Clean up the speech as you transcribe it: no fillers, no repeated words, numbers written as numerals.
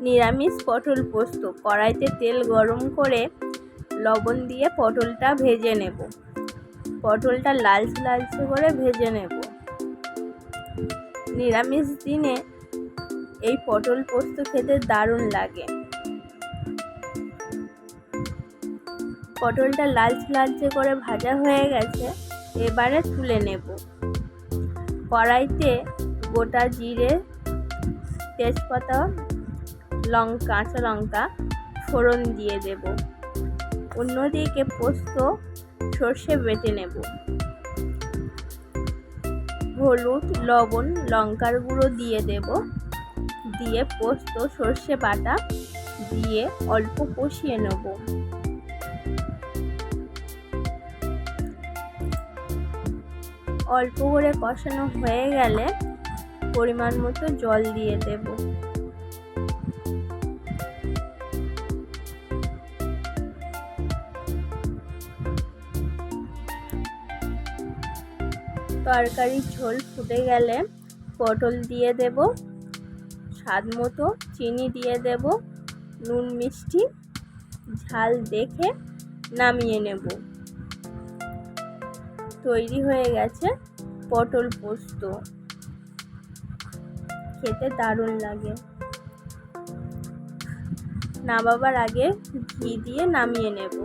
নিরামিষ পটল পোস্ত। কড়াইতে তেল গরম করে লবণ দিয়ে পটলটা ভেজে নেব। পটলটা লালচে লালচে করে ভেজে নেব। নিরামিষ দিনে এই পটল পোস্ত খেতে দারুণ লাগে। পটলটা লালচে লালচে করে ভাজা হয়ে গেছে, এবারে তুলে নেব। কড়াইতে গোটা জিরে, তেজপাতা, কাঁচা লঙ্কা ফোড়ন দিয়ে দেব। অন্যদিকে পোস্ত সর্ষে বেটে নেব। হলুদ, লবণ, লঙ্কার গুঁড়ো দিয়ে দেব। দিয়ে পোস্ত সর্ষে বাটা দিয়ে অল্প কষিয়ে নেব। অল্প করে কষানো হয়ে গেলে পরিমাণ মতো জল দিয়ে দেব। তরকারির ঝোল ফুটে গেলে পটল দিয়ে দেব। স্বাদ মতো চিনি দিয়ে দেব। নুন মিষ্টি ঝাল দেখে নামিয়ে নেব। তৈরি হয়ে গেছে পটল পোস্ত। খেতে দারুণ লাগে। নামাবার আগে ঘি দিয়ে নামিয়ে নেব।